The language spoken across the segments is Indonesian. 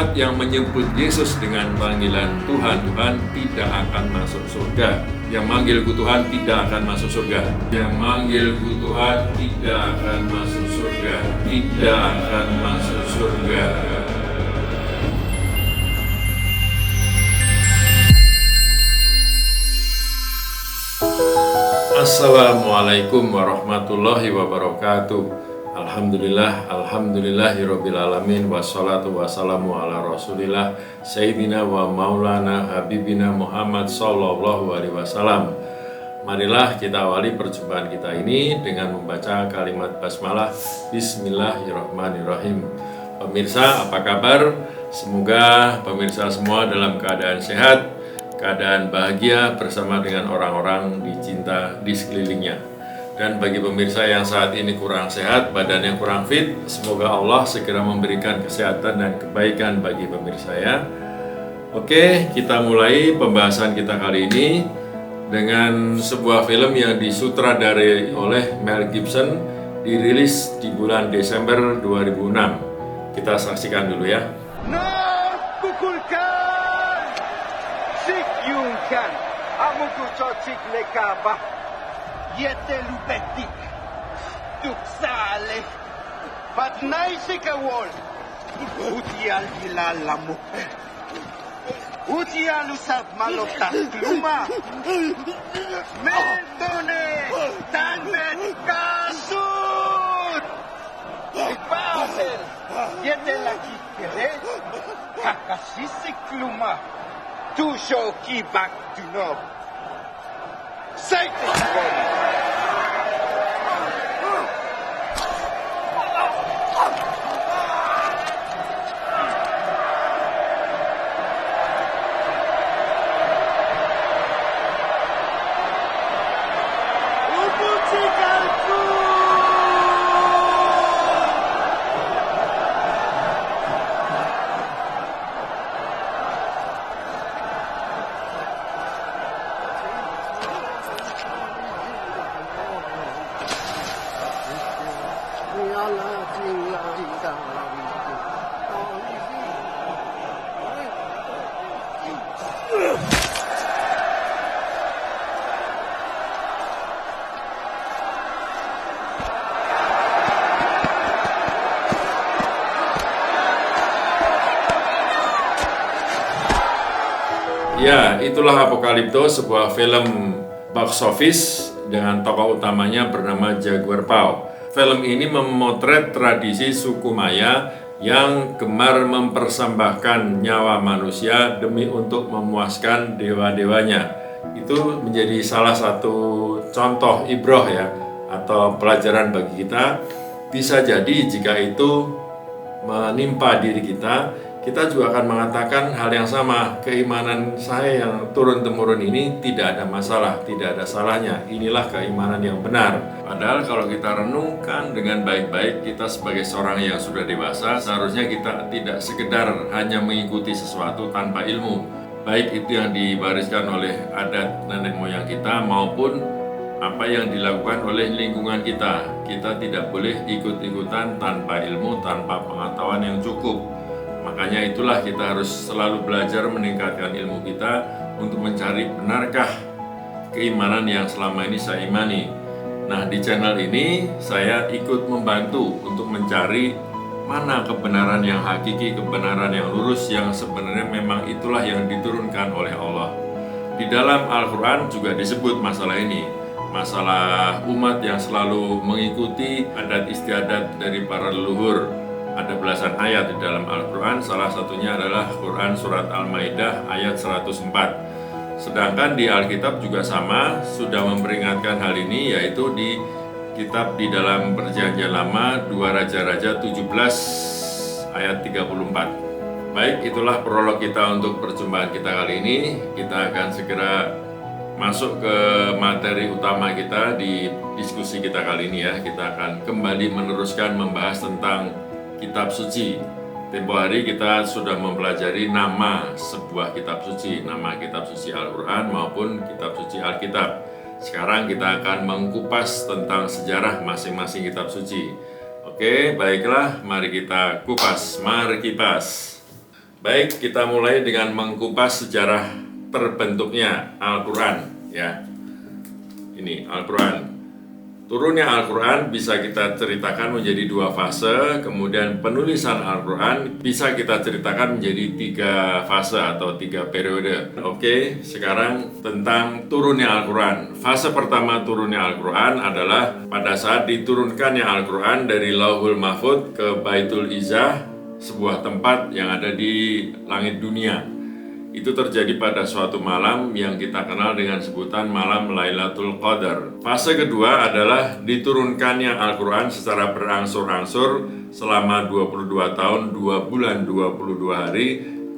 umat yang menyebut Yesus dengan panggilan Tuhan, Tuhan tidak akan masuk surga. Yang manggilku Tuhan tidak akan masuk surga. Yang manggilku Tuhan tidak akan masuk surga. Tidak akan masuk surga. Assalamualaikum warahmatullahi wabarakatuh. Alhamdulillahirabbil alamin, wassalatu wassalamu ala Rasulillah Sayyidina wa Maulana Habibina Muhammad sallallahu alaihi wasallam. Marilah kita awali perjumpaan kita ini dengan membaca kalimat basmalah. Bismillahirrahmanirrahim. Pemirsa, apa kabar? Semoga pemirsa semua dalam keadaan sehat, keadaan bahagia bersama dengan orang-orang dicinta di sekelilingnya. Dan bagi pemirsa yang saat ini kurang sehat, badannya kurang fit, semoga Allah segera memberikan kesehatan dan kebaikan bagi pemirsa ya. Oke, kita mulai pembahasan kita kali ini dengan sebuah film yang disutradarai oleh Mel Gibson, dirilis di bulan Desember 2006. Kita saksikan dulu ya. Jete lupetik, tuksale, patnaisi kawol, utial dilalamu, utial usap malotas kluma, mentone, tanbet kasut, ipasel, jete lagi kere, kakasisi kluma, tusho kibak dunob. Satan! Ya, itulah Apokalipto, sebuah film box office dengan tokoh utamanya bernama Jaguar Paw. Film ini memotret tradisi suku Maya yang gemar mempersembahkan nyawa manusia demi untuk memuaskan dewa-dewanya. Itu menjadi salah satu contoh ibroh ya, atau pelajaran bagi kita. Bisa jadi jika itu menimpa diri kita, kita juga akan mengatakan hal yang sama. Keimanan saya yang turun-temurun ini tidak ada masalah, tidak ada salahnya. Inilah keimanan yang benar. Padahal kalau kita renungkan dengan baik-baik, kita sebagai seorang yang sudah dewasa, seharusnya kita tidak sekedar hanya mengikuti sesuatu tanpa ilmu. Baik itu yang diwariskan oleh adat nenek moyang kita maupun apa yang dilakukan oleh lingkungan kita. Kita tidak boleh ikut-ikutan tanpa ilmu, tanpa pengetahuan yang cukup. Makanya itulah kita harus selalu belajar meningkatkan ilmu kita untuk mencari benarkah keimanan yang selama ini saya imani. Nah, di channel ini saya ikut membantu untuk mencari mana kebenaran yang hakiki, kebenaran yang lurus, yang sebenarnya memang itulah yang diturunkan oleh Allah. Di dalam Al-Quran juga disebut masalah ini, masalah umat yang selalu mengikuti adat istiadat dari para leluhur. Ada belasan ayat di dalam Al-Quran, salah satunya adalah Quran Surat Al-Maidah ayat 104. Sedangkan di Alkitab juga sama, sudah memperingatkan hal ini, yaitu di kitab di dalam Perjanjian Lama 2 Raja-Raja 17 ayat 34. Baik, itulah prolog kita untuk perjumpaan kita kali ini. Kita akan segera masuk ke materi utama kita di diskusi kita kali ini ya. Kita akan kembali meneruskan membahas tentang kitab suci. Tempo hari kita sudah mempelajari nama sebuah kitab suci, nama kitab suci Al-Quran maupun kitab suci Alkitab. Sekarang kita akan mengupas tentang sejarah masing-masing kitab suci. Oke, baiklah, mari kita kupas, mari kipas. Baik, kita mulai dengan mengkupas sejarah terbentuknya Al-Quran. Ya, ini Al-Quran. Turunnya Al-Quran bisa kita ceritakan menjadi 2 fase, kemudian penulisan Al-Quran bisa kita ceritakan menjadi 3 fase atau 3 periode. Oke, sekarang tentang turunnya Al-Quran. Fase pertama turunnya Al-Quran adalah pada saat diturunkannya Al-Quran dari Lauhul Mahfudz ke Baitul Izzah, sebuah tempat yang ada di langit dunia. Itu terjadi pada suatu malam yang kita kenal dengan sebutan malam Lailatul Qadar. Fase kedua adalah diturunkannya Al-Quran secara berangsur-angsur selama 22 tahun, 2 bulan, 22 hari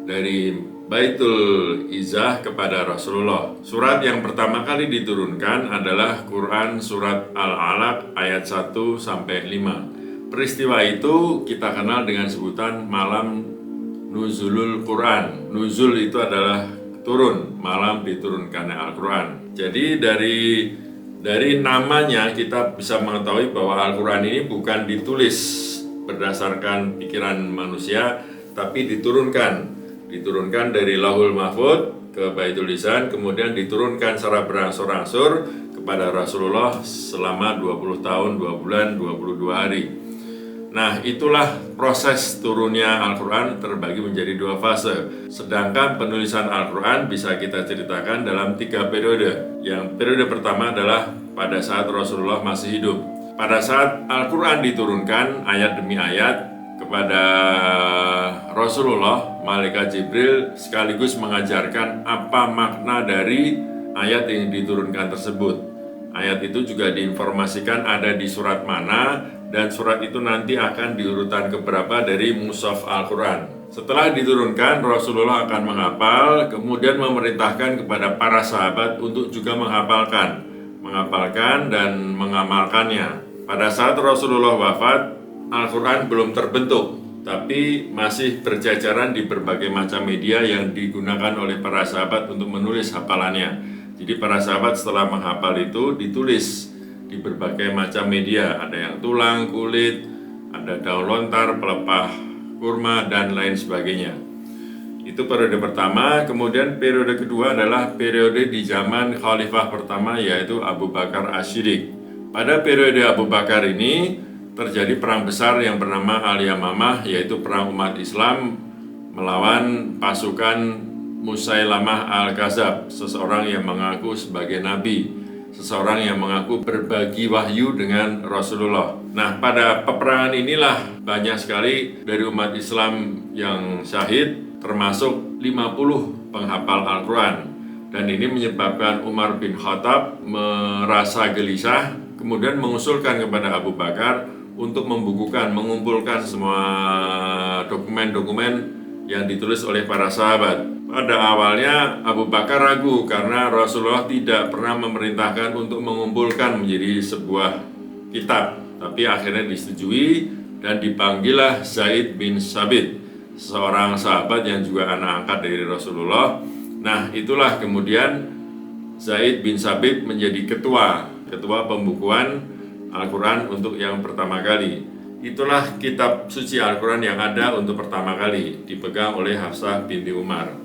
dari Baitul Izzah kepada Rasulullah. Surat yang pertama kali diturunkan adalah Quran Surat Al-Alaq ayat 1-5. Peristiwa itu kita kenal dengan sebutan malam Nuzulul Quran. Nuzul itu adalah turun, malam diturunkannya Al-Quran. Jadi dari namanya kita bisa mengetahui bahwa Al-Quran ini bukan ditulis berdasarkan pikiran manusia, tapi diturunkan dari Lauhul Mahfudz ke Baitul Izzah, kemudian diturunkan secara berangsur-angsur kepada Rasulullah selama 20 tahun, 2 bulan, 22 hari. Nah, itulah proses turunnya Al-Quran terbagi menjadi 2 fase. Sedangkan penulisan Al-Quran bisa kita ceritakan dalam 3 periode. Yang periode pertama adalah pada saat Rasulullah masih hidup. Pada saat Al-Quran diturunkan ayat demi ayat kepada Rasulullah, Malaikat Jibril sekaligus mengajarkan apa makna dari ayat yang diturunkan tersebut. Ayat itu juga diinformasikan ada di surat mana, dan surat itu nanti akan diurutan keberapa dari mushaf Al-Quran. Setelah diturunkan, Rasulullah akan menghafal, kemudian memerintahkan kepada para sahabat untuk juga menghafalkan dan mengamalkannya. Pada saat Rasulullah wafat, Al-Quran belum terbentuk, tapi masih berjajaran di berbagai macam media yang digunakan oleh para sahabat untuk menulis hafalannya. Jadi para sahabat setelah menghafal itu ditulis di berbagai macam media, ada yang tulang, kulit, ada daun lontar, pelepah kurma, dan lain sebagainya. Itu periode pertama. Kemudian periode kedua adalah periode di zaman Khalifah pertama, yaitu Abu Bakar As-Siddiq. Pada periode Abu Bakar ini terjadi perang besar yang bernama Al-Yamamah, yaitu perang umat Islam melawan pasukan Musailamah Al-Kadzab, seseorang yang mengaku sebagai nabi, seseorang yang mengaku berbagi wahyu dengan Rasulullah. Nah, pada peperangan inilah banyak sekali dari umat Islam yang syahid, termasuk 50 penghafal Al-Quran. Dan ini menyebabkan Umar bin Khattab merasa gelisah, kemudian mengusulkan kepada Abu Bakar untuk mengumpulkan semua dokumen-dokumen yang ditulis oleh para sahabat. Pada awalnya Abu Bakar ragu karena Rasulullah tidak pernah memerintahkan untuk mengumpulkan menjadi sebuah kitab. Tapi akhirnya disetujui dan dipanggillah Zaid bin Sabit, seorang sahabat yang juga anak angkat dari Rasulullah. Nah, itulah kemudian Zaid bin Sabit menjadi ketua pembukuan Al-Quran untuk yang pertama kali. Itulah kitab suci Al-Quran yang ada untuk pertama kali, dipegang oleh Hafsah binti Umar.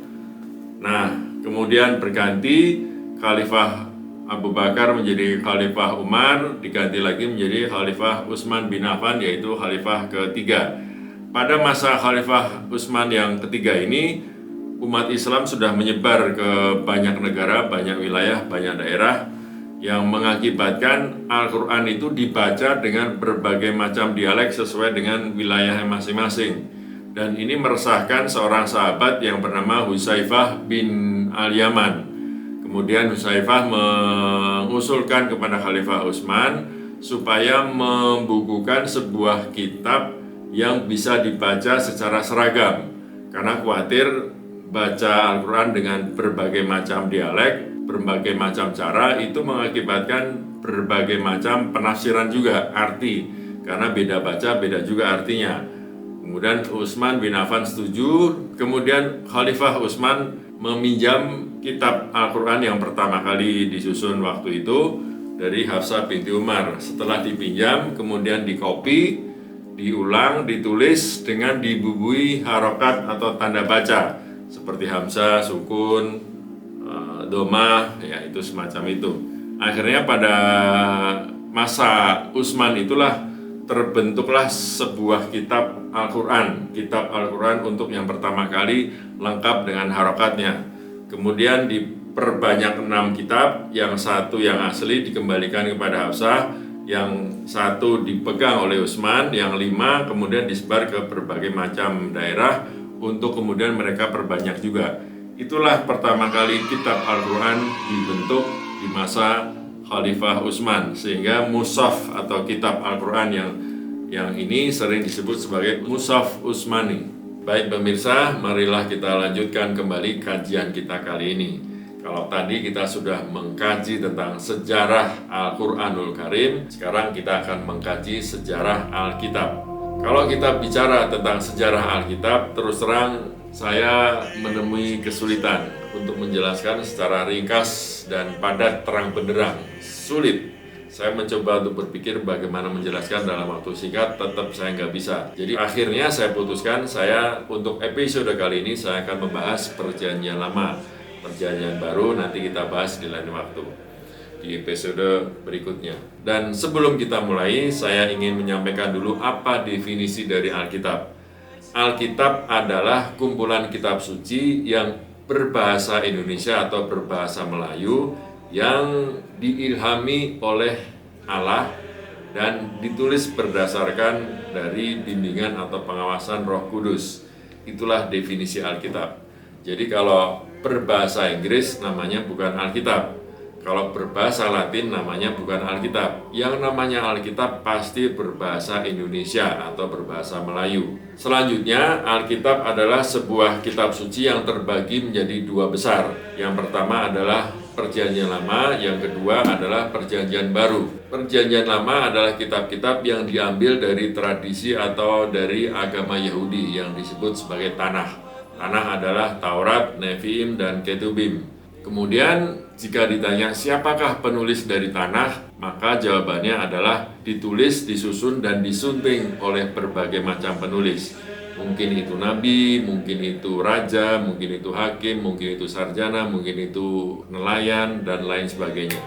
Nah, kemudian berganti Khalifah Abu Bakar menjadi Khalifah Umar, diganti lagi menjadi Khalifah Utsman bin Affan, yaitu Khalifah ketiga. Pada masa Khalifah Utsman yang ketiga ini, umat Islam sudah menyebar ke banyak negara, banyak wilayah, banyak daerah, yang mengakibatkan Al-Quran itu dibaca dengan berbagai macam dialek sesuai dengan wilayah masing-masing. Dan ini meresahkan seorang sahabat yang bernama Hudzaifah bin Al-Yaman. Kemudian Hudzaifah mengusulkan kepada Khalifah Utsman supaya membukukan sebuah kitab yang bisa dibaca secara seragam, karena khawatir baca Al-Quran dengan berbagai macam dialek, berbagai macam cara, itu mengakibatkan berbagai macam penafsiran juga, arti, karena beda baca, beda juga artinya. Kemudian Utsman bin Affan setuju, kemudian Khalifah Utsman meminjam kitab Al-Quran yang pertama kali disusun waktu itu dari Hafsah binti Umar. Setelah dipinjam, kemudian dikopi, diulang, ditulis dengan dibubui harokat atau tanda baca seperti hamzah, sukun, domah, ya itu semacam itu. Akhirnya pada masa Utsman itulah terbentuklah sebuah kitab Al-Quran untuk yang pertama kali lengkap dengan harokatnya. Kemudian diperbanyak 6 kitab, yang satu yang asli dikembalikan kepada Hafsah, yang satu dipegang oleh Utsman, yang 5 kemudian disebar ke berbagai macam daerah untuk kemudian mereka perbanyak juga. Itulah pertama kali kitab Al-Quran dibentuk di masa Khalifah Utsman, sehingga mushaf atau kitab Al-Quran yang ini sering disebut sebagai Mushaf Utsmani. Baik pemirsa, marilah kita lanjutkan kembali kajian kita kali ini. Kalau tadi kita sudah mengkaji tentang sejarah Al-Quranul Karim, sekarang kita akan mengkaji sejarah Alkitab. Kalau kita bicara tentang sejarah Alkitab, terus terang saya menemui kesulitan untuk menjelaskan secara ringkas dan padat, terang benderang. Sulit. Saya mencoba untuk berpikir bagaimana menjelaskan dalam waktu singkat, tetap saya nggak bisa. Jadi akhirnya saya putuskan, untuk episode kali ini saya akan membahas Perjanjian Lama. Perjanjian Baru nanti kita bahas di lain waktu, di episode berikutnya. Dan sebelum kita mulai, saya ingin menyampaikan dulu apa definisi dari Alkitab. Alkitab adalah kumpulan kitab suci yang berbahasa Indonesia atau berbahasa Melayu yang diilhami oleh Allah dan ditulis berdasarkan dari bimbingan atau pengawasan Roh Kudus. Itulah definisi Alkitab. Jadi kalau berbahasa Inggris namanya bukan Alkitab. Kalau berbahasa Latin namanya bukan Alkitab. Yang namanya Alkitab pasti berbahasa Indonesia atau berbahasa Melayu. Selanjutnya, Alkitab adalah sebuah kitab suci yang terbagi menjadi 2 besar. Yang pertama adalah Perjanjian Lama, yang kedua adalah Perjanjian Baru. Perjanjian Lama adalah kitab-kitab yang diambil dari tradisi atau dari agama Yahudi yang disebut sebagai Tanakh. Tanakh adalah Taurat, Nevi'im, dan Ketubim. Kemudian jika ditanya siapakah penulis dari Tanakh, maka jawabannya adalah ditulis, disusun, dan disunting oleh berbagai macam penulis. Mungkin itu nabi, mungkin itu raja, mungkin itu hakim, mungkin itu sarjana, mungkin itu nelayan, dan lain sebagainya.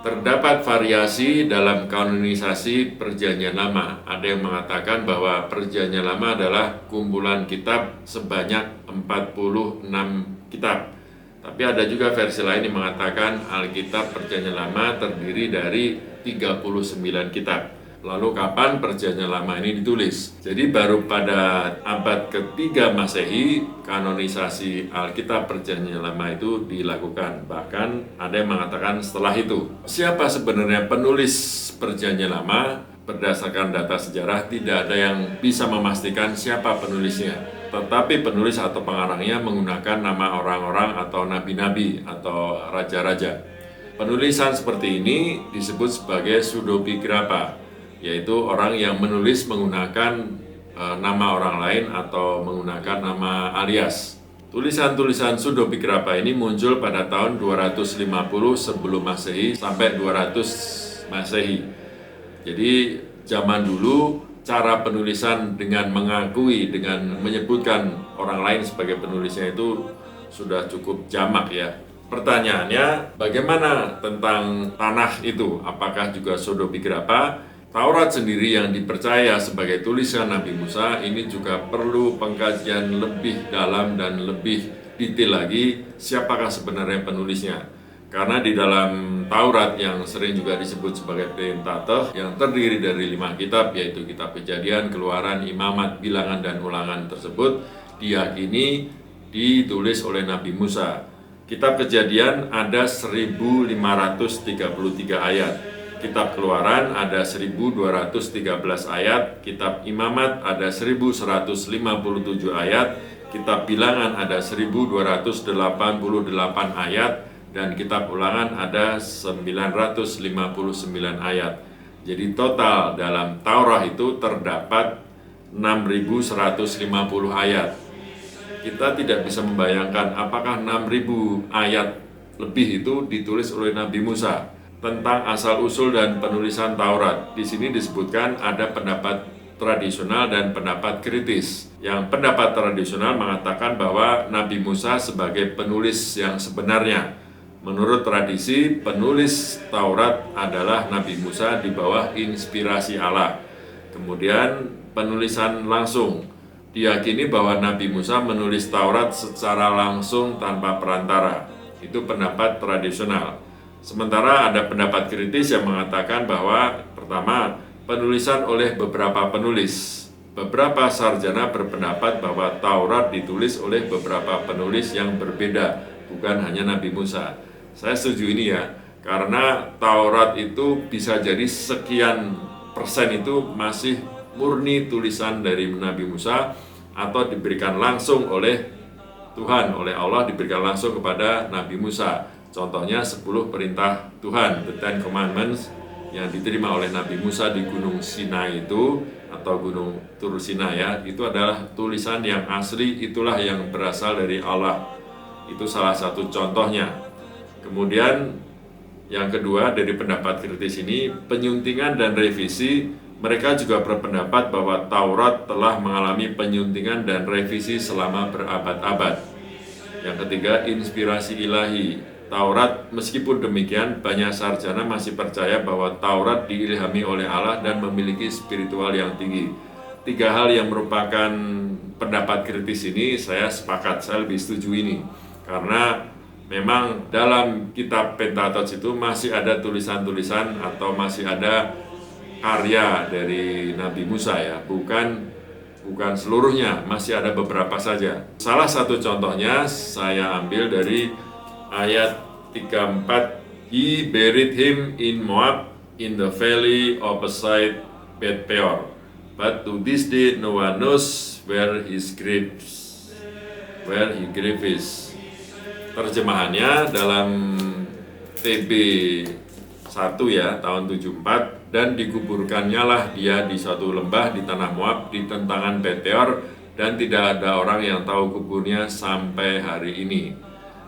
Terdapat variasi dalam kanonisasi Perjanjian Lama. Ada yang mengatakan bahwa Perjanjian Lama adalah kumpulan kitab sebanyak 46 kitab. Tapi ada juga versi lain yang mengatakan Alkitab Perjanjian Lama terdiri dari 39 kitab. Lalu kapan Perjanjian Lama ini ditulis? Jadi baru pada abad ketiga Masehi kanonisasi Alkitab Perjanjian Lama itu dilakukan. Bahkan ada yang mengatakan setelah itu. Siapa sebenarnya penulis Perjanjian Lama? Berdasarkan data sejarah tidak ada yang bisa memastikan siapa penulisnya. Tetapi penulis atau pengarangnya menggunakan nama orang-orang atau nabi-nabi atau raja-raja. Penulisan seperti ini disebut sebagai pseudepigrapha, yaitu orang yang menulis menggunakan nama orang lain atau menggunakan nama alias. Tulisan-tulisan pseudepigrapha ini muncul pada tahun 250 sebelum Masehi sampai 200 Masehi. Jadi zaman dulu cara penulisan dengan mengakui, dengan menyebutkan orang lain sebagai penulisnya itu sudah cukup jamak ya. Pertanyaannya, bagaimana tentang Tanakh itu? Apakah juga pseudepigrapha? Taurat sendiri yang dipercaya sebagai tulisan Nabi Musa ini juga perlu pengkajian lebih dalam dan lebih detail lagi siapakah sebenarnya penulisnya. Karena di dalam Taurat yang sering juga disebut sebagai Pentateuch yang terdiri dari 5 kitab, yaitu kitab Kejadian, Keluaran, Imamat, Bilangan, dan Ulangan tersebut diyakini ditulis oleh Nabi Musa. Kitab Kejadian ada 1533 ayat. Kitab Keluaran ada 1213 ayat. Kitab Imamat ada 1157 ayat. Kitab Bilangan ada 1288 ayat. Dan kitab Ulangan ada 959 ayat. Jadi total dalam Taurat itu terdapat 6.150 ayat. Kita tidak bisa membayangkan apakah 6.000 ayat lebih itu ditulis oleh Nabi Musa. Tentang asal-usul dan penulisan Taurat, di sini disebutkan ada pendapat tradisional dan pendapat kritis. Yang pendapat tradisional mengatakan bahwa Nabi Musa sebagai penulis yang sebenarnya. Menurut tradisi, penulis Taurat adalah Nabi Musa di bawah inspirasi Allah. Kemudian penulisan langsung. Diyakini bahwa Nabi Musa menulis Taurat secara langsung tanpa perantara. Itu pendapat tradisional. Sementara ada pendapat kritis yang mengatakan bahwa pertama, penulisan oleh beberapa penulis. Beberapa sarjana berpendapat bahwa Taurat ditulis oleh beberapa penulis yang berbeda, bukan hanya Nabi Musa. Saya setuju ini ya, karena Taurat itu bisa jadi sekian persen itu masih murni tulisan dari Nabi Musa atau diberikan langsung oleh Tuhan, oleh Allah diberikan langsung kepada Nabi Musa. Contohnya 10 perintah Tuhan, the Ten Commandments, yang diterima oleh Nabi Musa di Gunung Sinai itu, atau Gunung Tur Sinai ya, itu adalah tulisan yang asli, itulah yang berasal dari Allah. Itu salah satu contohnya. Kemudian yang kedua dari pendapat kritis ini, penyuntingan dan revisi. Mereka juga berpendapat bahwa Taurat telah mengalami penyuntingan dan revisi selama berabad-abad. Yang ketiga, inspirasi ilahi. Taurat, meskipun demikian, banyak sarjana masih percaya bahwa Taurat diilhami oleh Allah dan memiliki spiritual yang tinggi. Tiga hal yang merupakan pendapat kritis ini saya sepakat, saya lebih setuju ini. Karena memang dalam kitab Pentatos itu masih ada tulisan-tulisan atau masih ada karya dari Nabi Musa ya, bukan seluruhnya, masih ada beberapa saja. Salah satu contohnya saya ambil dari ayat 34, He buried him in Moab in the valley opposite Bet Peor, but to this day no one knows where he graves. Terjemahannya dalam TB 1 ya, tahun 74, dan dikuburkannya lah dia di suatu lembah di tanah Moab di tentangan Bet Peor, dan tidak ada orang yang tahu kuburnya sampai hari ini.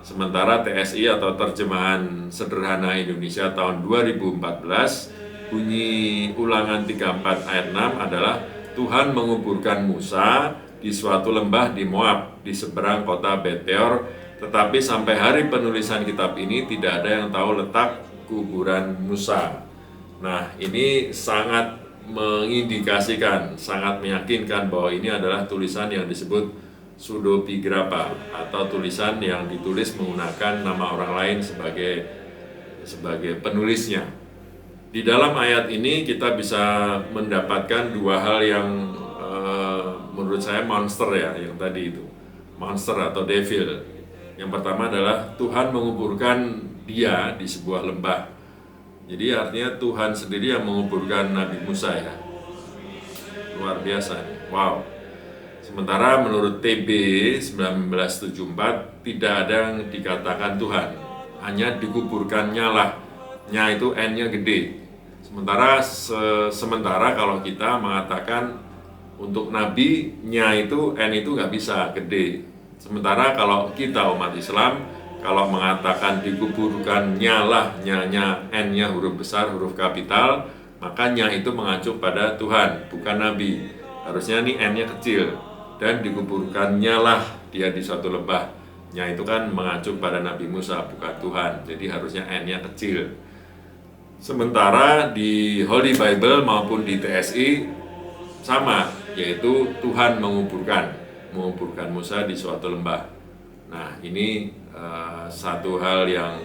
Sementara TSI atau Terjemahan Sederhana Indonesia tahun 2014 bunyi Ulangan 34 ayat 6 adalah Tuhan menguburkan Musa di suatu lembah di Moab di seberang kota Bet Peor, tetapi sampai hari penulisan kitab ini tidak ada yang tahu letak kuburan Musa. Nah, ini sangat mengindikasikan, sangat meyakinkan bahwa ini adalah tulisan yang disebut pseudepigrapha atau tulisan yang ditulis menggunakan nama orang lain sebagai penulisnya. Di dalam ayat ini kita bisa mendapatkan dua hal yang menurut saya monster ya, yang tadi itu. Monster atau devil. Yang pertama adalah Tuhan menguburkan dia di sebuah lembah. Jadi artinya Tuhan sendiri yang menguburkan Nabi Musa ya. Luar biasa. Wow. Sementara menurut TB 1974 tidak ada yang dikatakan Tuhan. Hanya dikuburkannya lah. Nya itu N-nya gede. Sementara kalau kita mengatakan untuk Nabi, nya itu N itu nggak bisa gede. Sementara kalau kita umat Islam, kalau mengatakan dikuburkannya lah, nya N-nya huruf besar, huruf kapital, maka nya itu mengacu pada Tuhan, bukan Nabi. Harusnya nih N-nya kecil, dan dikuburkannya lah dia di suatu lembah. Nya itu kan mengacu pada Nabi Musa, bukan Tuhan. Jadi harusnya N-nya kecil. Sementara di Holy Bible maupun di TSI sama, yaitu Tuhan menguburkan Musa di suatu lembah. Nah, ini satu hal yang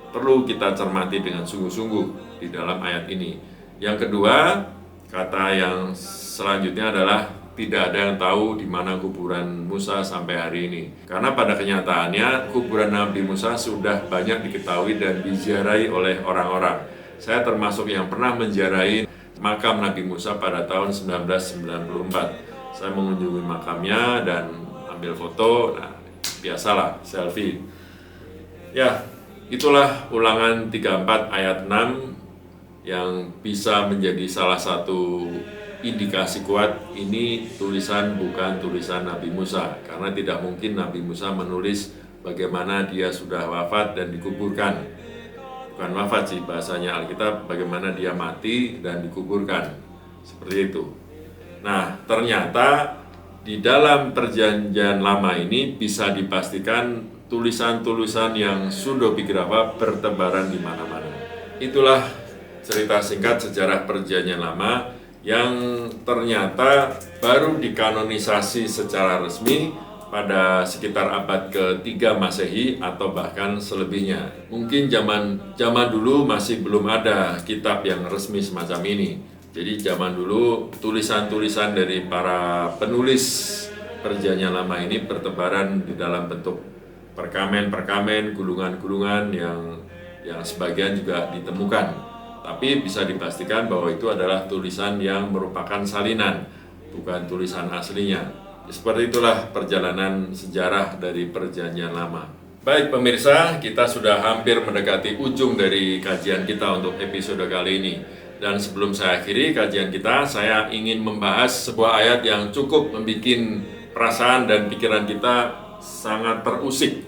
perlu kita cermati dengan sungguh-sungguh di dalam ayat ini. Yang kedua, kata yang selanjutnya adalah tidak ada yang tahu di mana kuburan Musa sampai hari ini. Karena pada kenyataannya kuburan Nabi Musa sudah banyak diketahui dan diziarahi oleh orang-orang. Saya termasuk yang pernah menziarahi makam Nabi Musa pada tahun 1994. Saya mengunjungi makamnya dan ambil foto. Nah, biasalah selfie. Ya, itulah Ulangan 34 ayat 6 yang bisa menjadi salah satu indikasi kuat ini tulisan bukan tulisan Nabi Musa, karena tidak mungkin Nabi Musa menulis bagaimana dia sudah wafat dan dikuburkan. Bukan wafat sih bahasanya Alkitab, bagaimana dia mati dan dikuburkan. Seperti itu. Nah, ternyata di dalam perjanjian lama ini bisa dipastikan tulisan-tulisan yang pseudepigrafa bertebaran di mana-mana. Itulah cerita singkat sejarah perjanjian lama yang ternyata baru dikanonisasi secara resmi pada sekitar abad ke-3 Masehi atau bahkan selebihnya. Mungkin zaman dulu masih belum ada kitab yang resmi semacam ini. Jadi zaman dulu tulisan-tulisan dari para penulis perjanjian lama ini bertebaran di dalam bentuk perkamen-perkamen, gulungan-gulungan yang sebagian juga ditemukan. Tapi bisa dipastikan bahwa itu adalah tulisan yang merupakan salinan, bukan tulisan aslinya. Seperti itulah perjalanan sejarah dari perjanjian lama. Baik pemirsa, kita sudah hampir mendekati ujung dari kajian kita untuk episode kali ini. Dan sebelum saya akhiri kajian kita, saya ingin membahas sebuah ayat yang cukup membuat perasaan dan pikiran kita sangat terusik.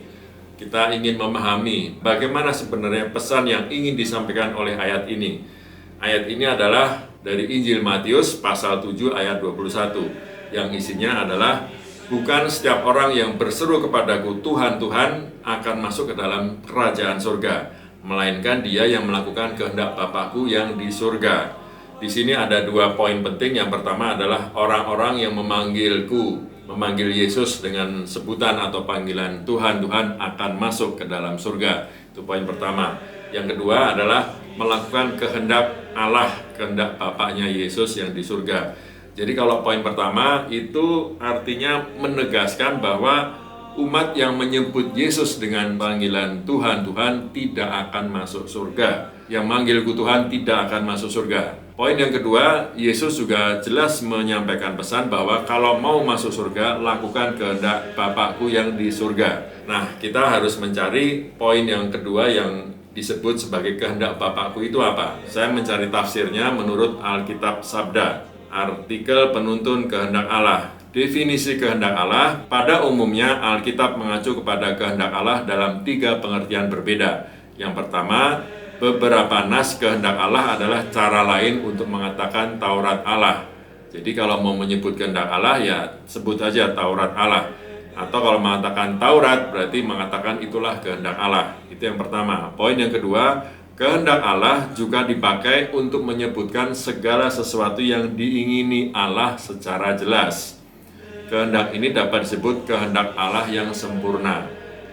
Kita ingin memahami bagaimana sebenarnya pesan yang ingin disampaikan oleh ayat ini. Ayat ini adalah dari Injil Matius pasal 7 ayat 21, yang isinya adalah, bukan setiap orang yang berseru kepadaku Tuhan, Tuhan akan masuk ke dalam kerajaan surga, melainkan dia yang melakukan kehendak Bapakku yang di surga. Di sini ada dua poin penting. Yang pertama adalah orang-orang yang memanggil Yesus dengan sebutan atau panggilan Tuhan, Tuhan akan masuk ke dalam surga. Itu poin pertama. Yang kedua adalah melakukan kehendak Allah, kehendak Bapaknya Yesus yang di surga. Jadi kalau poin pertama itu artinya menegaskan bahwa umat yang menyebut Yesus dengan panggilan Tuhan, Tuhan tidak akan masuk surga. Yang manggilku Tuhan tidak akan masuk surga. Poin yang kedua, Yesus juga jelas menyampaikan pesan bahwa kalau mau masuk surga, lakukan kehendak Bapakku yang di surga. Nah, kita harus mencari poin yang kedua yang disebut sebagai kehendak Bapakku itu apa? Saya mencari tafsirnya menurut Alkitab Sabda, artikel penuntun kehendak Allah. Definisi kehendak Allah, pada umumnya Alkitab mengacu kepada kehendak Allah dalam 3 pengertian berbeda. Yang pertama, beberapa nas kehendak Allah adalah cara lain untuk mengatakan Taurat Allah. Jadi kalau mau menyebut kehendak Allah ya sebut saja Taurat Allah. Atau kalau mengatakan Taurat berarti mengatakan itulah kehendak Allah. Itu yang pertama. Poin yang kedua, kehendak Allah juga dipakai untuk menyebutkan segala sesuatu yang diingini Allah secara jelas. Kehendak ini dapat disebut kehendak Allah yang sempurna.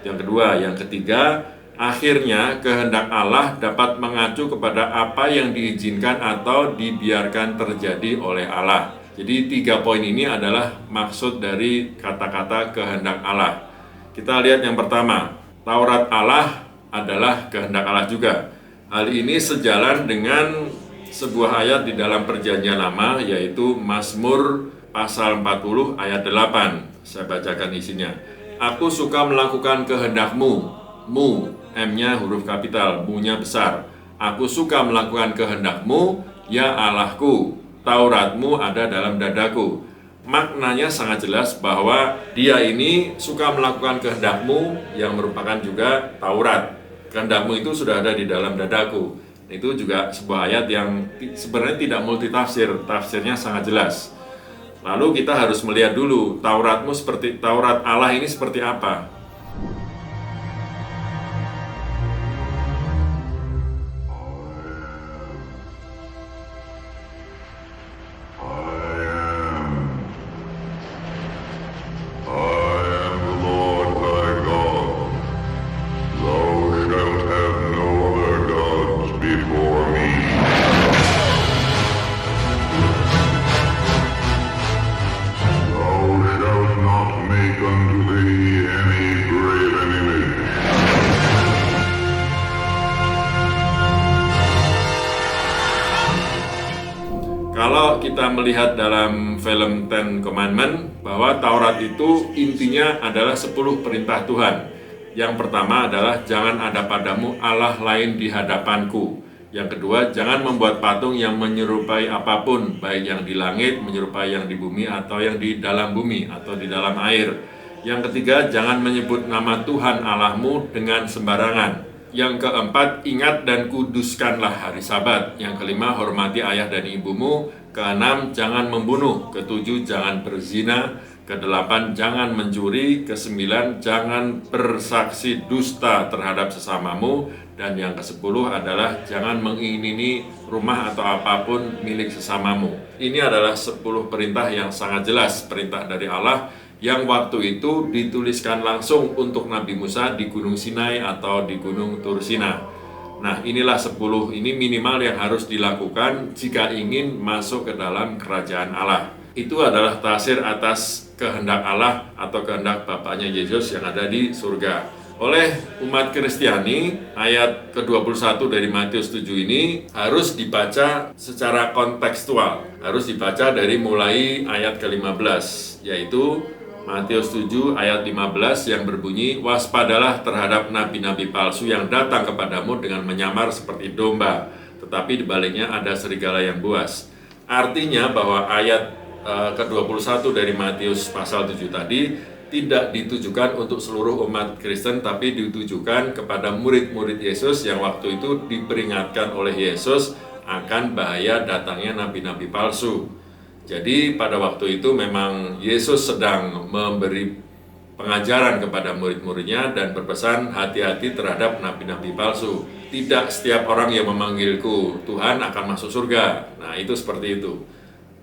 Yang kedua, yang ketiga, akhirnya kehendak Allah dapat mengacu kepada apa yang diizinkan atau dibiarkan terjadi oleh Allah. Jadi 3 poin ini adalah maksud dari kata-kata kehendak Allah. Kita lihat yang pertama, Taurat Allah adalah kehendak Allah juga. Hal ini sejalan dengan sebuah ayat di dalam perjanjian lama, yaitu Mazmur pasal 40 ayat 8. Saya bacakan isinya. Aku suka melakukan kehendakmu. Mu, M-nya huruf kapital, mu-nya besar. Aku suka melakukan kehendakmu, ya Allahku. Tauratmu ada dalam dadaku. Maknanya sangat jelas bahwa dia ini suka melakukan kehendakmu yang merupakan juga Taurat. Kehendakmu itu sudah ada di dalam dadaku. Itu juga sebuah ayat yang sebenarnya tidak multitafsir, tafsirnya sangat jelas. Lalu kita harus melihat dulu Taurat Allah ini seperti apa. Kalau kita melihat dalam film Ten Commandments bahwa Taurat itu intinya adalah 10 perintah Tuhan. Yang pertama adalah jangan ada padamu Allah lain di hadapanku. Yang kedua, jangan membuat patung yang menyerupai apapun, baik yang di langit, menyerupai yang di bumi, atau yang di dalam bumi, atau di dalam air. Yang ketiga, jangan menyebut nama Tuhan Allahmu dengan sembarangan. Yang keempat, ingat dan kuduskanlah hari Sabat. Yang kelima, hormati ayah dan ibumu. Keenam, jangan membunuh. Ketujuh, jangan berzina. Kedelapan, jangan mencuri. Kesembilan, jangan bersaksi dusta terhadap sesamamu. Dan yang kesepuluh adalah jangan mengingini rumah atau apapun milik sesamamu. Ini adalah 10 perintah yang sangat jelas, perintah dari Allah yang waktu itu dituliskan langsung untuk Nabi Musa di Gunung Sinai atau di Gunung Tur Sina. Nah, inilah 10 ini minimal yang harus dilakukan jika ingin masuk ke dalam kerajaan Allah. Itu adalah tafsir atas kehendak Allah atau kehendak Bapaknya Yesus yang ada di surga. Oleh umat Kristiani, ayat ke-21 dari Matius 7 ini harus dibaca secara kontekstual. Harus dibaca dari mulai ayat ke-15, yaitu Matius 7 ayat 15 yang berbunyi, "Waspadalah terhadap nabi-nabi palsu yang datang kepadamu dengan menyamar seperti domba, tetapi di baliknya ada serigala yang buas." Artinya bahwa ayat ke-21 dari Matius pasal 7 tadi tidak ditujukan untuk seluruh umat Kristen, tapi ditujukan kepada murid-murid Yesus yang waktu itu diperingatkan oleh Yesus akan bahaya datangnya nabi-nabi palsu. Jadi pada waktu itu memang Yesus sedang memberi pengajaran kepada murid-muridnya dan berpesan hati-hati terhadap nabi-nabi palsu. Tidak setiap orang yang memanggilku Tuhan akan masuk surga. Nah, itu seperti itu.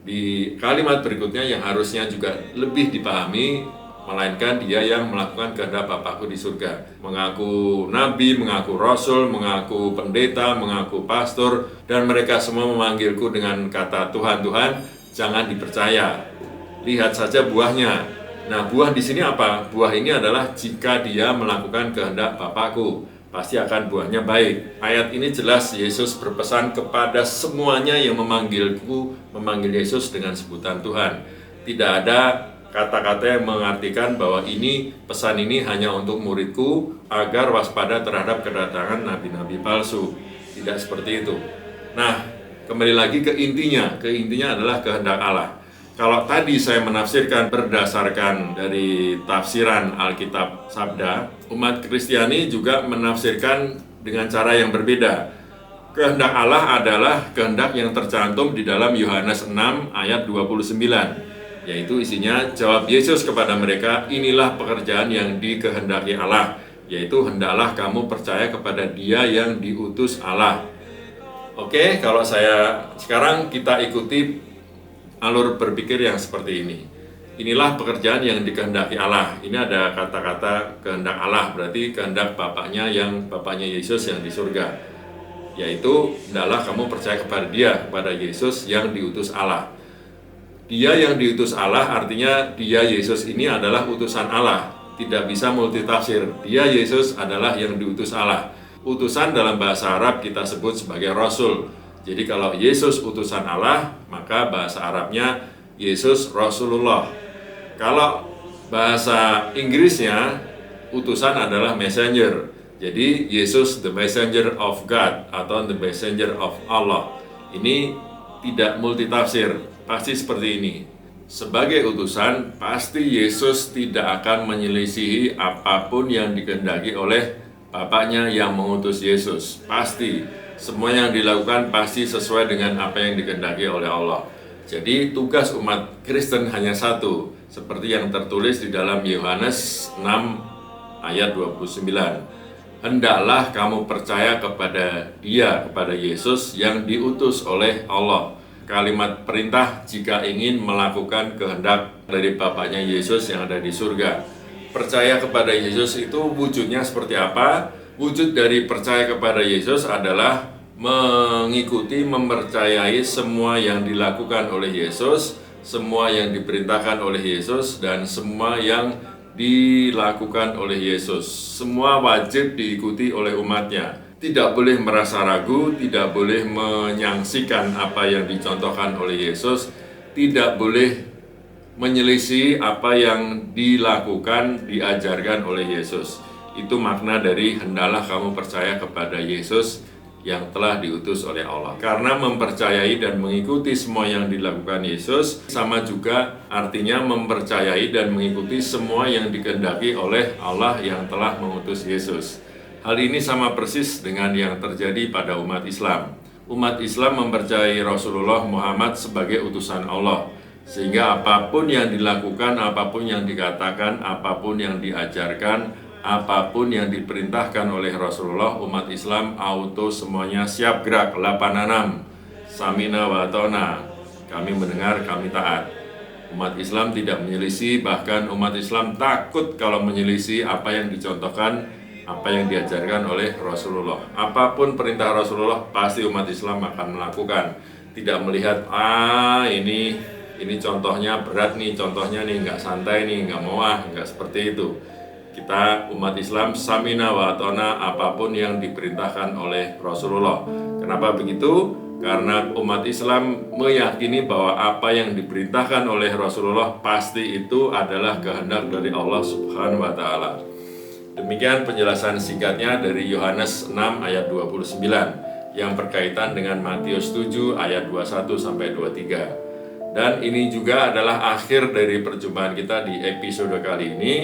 Di kalimat berikutnya yang harusnya juga lebih dipahami, melainkan dia yang melakukan kehendak Bapakku di surga. Mengaku nabi, mengaku rasul, mengaku pendeta, mengaku pastor, dan mereka semua memanggilku dengan kata Tuhan, Tuhan, jangan dipercaya. Lihat saja buahnya. Nah, buah di sini apa? Buah ini adalah jika dia melakukan kehendak Bapakku, pasti akan buahnya baik. Ayat ini jelas Yesus berpesan kepada semuanya yang memanggil Yesus dengan sebutan Tuhan. Tidak ada kata-kata yang mengartikan bahwa pesan ini hanya untuk muridku agar waspada terhadap kedatangan nabi-nabi palsu. Tidak seperti itu. Nah, kembali lagi ke intinya. Ke intinya adalah kehendak Allah. Kalau tadi saya menafsirkan berdasarkan dari tafsiran Alkitab Sabda, umat Kristiani juga menafsirkan dengan cara yang berbeda. Kehendak Allah adalah kehendak yang tercantum di dalam Yohanes 6 ayat 29. Yaitu isinya, jawab Yesus kepada mereka, inilah pekerjaan yang dikehendaki Allah, yaitu hendaklah kamu percaya kepada Dia yang diutus Allah. Oke, kalau sekarang kita ikuti alur berpikir yang seperti ini. Inilah pekerjaan yang dikehendaki Allah. Ini ada kata-kata kehendak Allah, berarti kehendak Bapaknya Yesus yang di surga. Yaitu, hendaklah kamu percaya kepada Dia, kepada Yesus yang diutus Allah. Dia yang diutus Allah artinya dia Yesus ini adalah utusan Allah. Tidak bisa multitafsir. Dia Yesus adalah yang diutus Allah. Utusan dalam bahasa Arab kita sebut sebagai Rasul. Jadi kalau Yesus utusan Allah, maka bahasa Arabnya Yesus Rasulullah. Kalau bahasa Inggrisnya, utusan adalah messenger. Jadi Yesus the messenger of God atau the messenger of Allah. Ini tidak multitafsir. Pasti seperti ini. Sebagai utusan, pasti Yesus tidak akan menyelisihi apapun yang dikehendaki oleh Bapaknya yang mengutus Yesus. Pasti. Semua yang dilakukan pasti sesuai dengan apa yang dikehendaki oleh Allah. Jadi tugas umat Kristen hanya satu. Seperti yang tertulis di dalam Yohanes 6 ayat 29. Hendaklah kamu percaya kepada Dia, kepada Yesus yang diutus oleh Allah. Kalimat perintah jika ingin melakukan kehendak dari Bapaknya Yesus yang ada di surga. Percaya kepada Yesus itu wujudnya seperti apa? Wujud dari percaya kepada Yesus adalah mengikuti, mempercayai semua yang dilakukan oleh Yesus, semua yang diperintahkan oleh Yesus, dan semua yang dilakukan oleh Yesus. Semua wajib diikuti oleh umatnya. Tidak boleh merasa ragu, tidak boleh menyaksikan apa yang dicontohkan oleh Yesus, tidak boleh menyelisih apa yang dilakukan, diajarkan oleh Yesus. Itu makna dari hendaklah kamu percaya kepada Yesus yang telah diutus oleh Allah. Karena mempercayai dan mengikuti semua yang dilakukan Yesus, sama juga artinya mempercayai dan mengikuti semua yang dikehendaki oleh Allah yang telah mengutus Yesus. Hal ini sama persis dengan yang terjadi pada umat Islam. umat Islam mempercayai Rasulullah Muhammad sebagai utusan Allah. Sehingga apapun yang dilakukan, apapun yang dikatakan, apapun yang diajarkan, apapun yang diperintahkan oleh Rasulullah, umat Islam auto semuanya siap gerak. 86 Samina wa atona, kami mendengar, kami taat. Umat Islam tidak menyelisih, bahkan umat Islam takut kalau menyelisih apa yang dicontohkan, apa yang diajarkan oleh Rasulullah. Apapun perintah Rasulullah, pasti umat Islam akan melakukan. Tidak melihat, ini contohnya berat nih, contohnya nih nggak santai nih, nggak mau nggak seperti itu. Kita umat Islam samina wa atona apapun yang diperintahkan oleh Rasulullah. Kenapa begitu? Karena umat Islam meyakini bahwa apa yang diperintahkan oleh Rasulullah pasti itu adalah kehendak dari Allah Subhanahu wa Ta'ala. Demikian penjelasan singkatnya dari Yohanes 6 ayat 29 yang berkaitan dengan Matius 7 ayat 21 sampai 23. Dan ini juga adalah akhir dari perjumpaan kita di episode kali ini.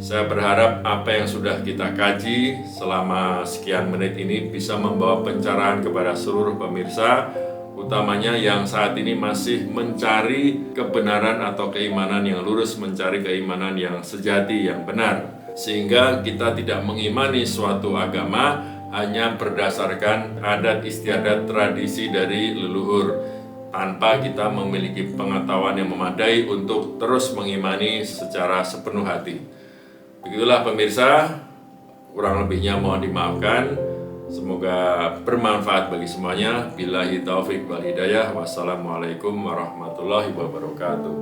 Saya berharap apa yang sudah kita kaji selama sekian menit ini bisa membawa pencerahan kepada seluruh pemirsa, utamanya yang saat ini masih mencari kebenaran atau keimanan yang lurus, mencari keimanan yang sejati, yang benar. Sehingga kita tidak mengimani suatu agama hanya berdasarkan adat istiadat tradisi dari leluhur, tanpa kita memiliki pengetahuan yang memadai untuk terus mengimani secara sepenuh hati. Begitulah pemirsa, kurang lebihnya mohon dimaafkan. Semoga bermanfaat bagi semuanya. Billahi taufik wal hidayah. Wassalamualaikum warahmatullahi wabarakatuh.